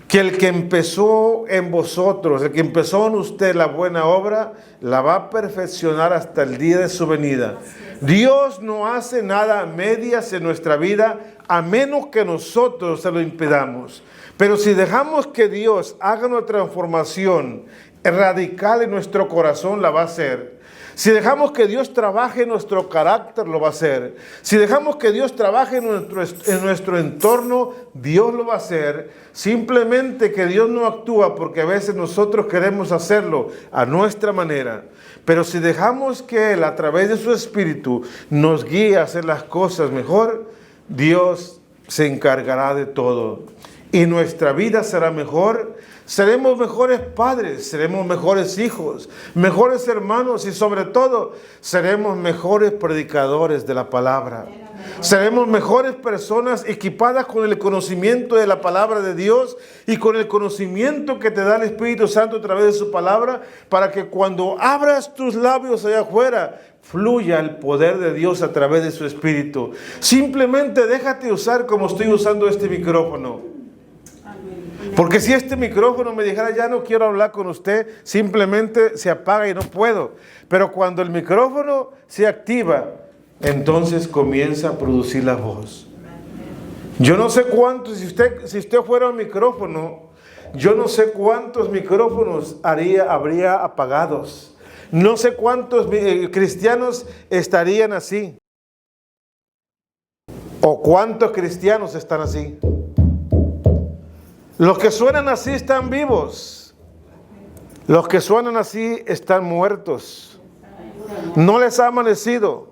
que el que empezó en vosotros, el que empezó en usted la buena obra, la va a perfeccionar hasta el día de su venida. Dios no hace nada a medias en nuestra vida, a menos que nosotros se lo impidamos. Pero si dejamos que Dios haga una transformación radical en nuestro corazón, la va a hacer. Si dejamos que Dios trabaje en nuestro carácter, lo va a hacer. Si dejamos que Dios trabaje en nuestro entorno, Dios lo va a hacer. Simplemente que Dios no actúa porque a veces nosotros queremos hacerlo a nuestra manera. Pero si dejamos que Él, a través de su Espíritu, nos guíe a hacer las cosas mejor, Dios se encargará de todo. Y nuestra vida será mejor. Seremos mejores padres, seremos mejores hijos, mejores hermanos y sobre todo seremos mejores predicadores de la palabra. Seremos mejores personas equipadas con el conocimiento de la palabra de Dios y con el conocimiento que te da el Espíritu Santo a través de su palabra, para que cuando abras tus labios allá afuera, fluya el poder de Dios a través de su Espíritu. Simplemente déjate usar como estoy usando este micrófono. Porque si este micrófono me dijera, ya no quiero hablar con usted, simplemente se apaga y no puedo. Pero cuando el micrófono se activa, entonces comienza a producir la voz. Yo no sé cuántos, si usted fuera un micrófono, yo no sé cuántos micrófonos habría apagados. No sé cuántos cristianos estarían así. O cuántos cristianos están así. Los que suenan así están vivos. Los que suenan así están muertos. No les ha amanecido.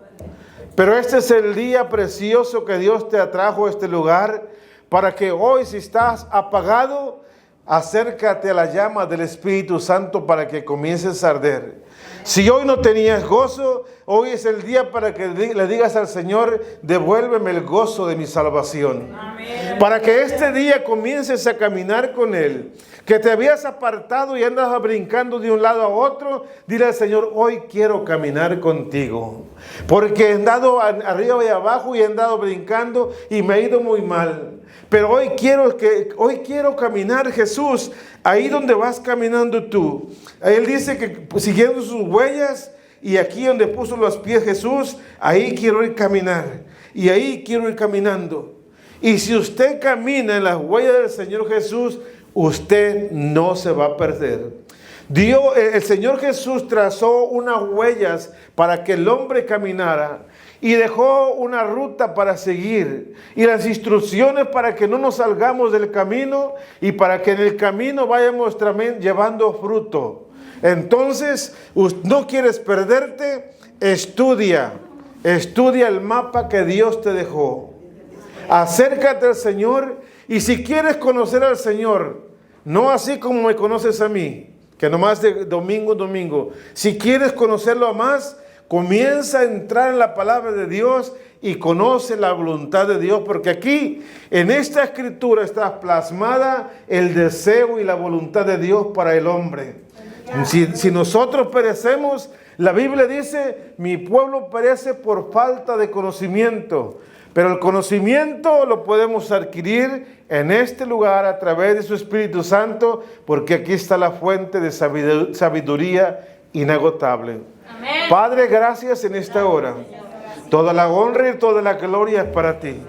Pero este es el día precioso que Dios te atrajo a este lugar, para que hoy, si estás apagado, acércate a la llama del Espíritu Santo para que comiences a arder. Si hoy no tenías gozo, hoy es el día para que le digas al Señor, devuélveme el gozo de mi salvación. Amén. Para que este día comiences a caminar con Él. Que te habías apartado y andas brincando de un lado a otro, dile al Señor, hoy quiero caminar contigo. Porque he andado arriba y abajo y he andado brincando y me ha ido muy mal. Pero hoy quiero caminar, Jesús, ahí donde vas caminando tú. Él dice que siguiendo sus huellas, y aquí donde puso los pies Jesús, ahí quiero ir caminar. Y ahí quiero ir caminando. Y si usted camina en las huellas del Señor Jesús, usted no se va a perder. El Señor Jesús trazó unas huellas para que el hombre caminara. Y dejó una ruta para seguir y las instrucciones para que no nos salgamos del camino y para que en el camino vayamos también llevando fruto. Entonces, no quieres perderte, estudia el mapa que Dios te dejó. Acércate al Señor, y si quieres conocer al Señor, no así como me conoces a mí, que nomás de domingo en domingo, si quieres conocerlo más, comienza a entrar en la palabra de Dios y conoce la voluntad de Dios, porque aquí en esta escritura está plasmada el deseo y la voluntad de Dios para el hombre. Si nosotros perecemos, la Biblia dice, mi pueblo perece por falta de conocimiento. Pero el conocimiento lo podemos adquirir en este lugar a través de su Espíritu Santo, porque aquí está la fuente de sabiduría inagotable. Amén. Padre, gracias en esta hora. Toda la honra y toda la gloria es para ti.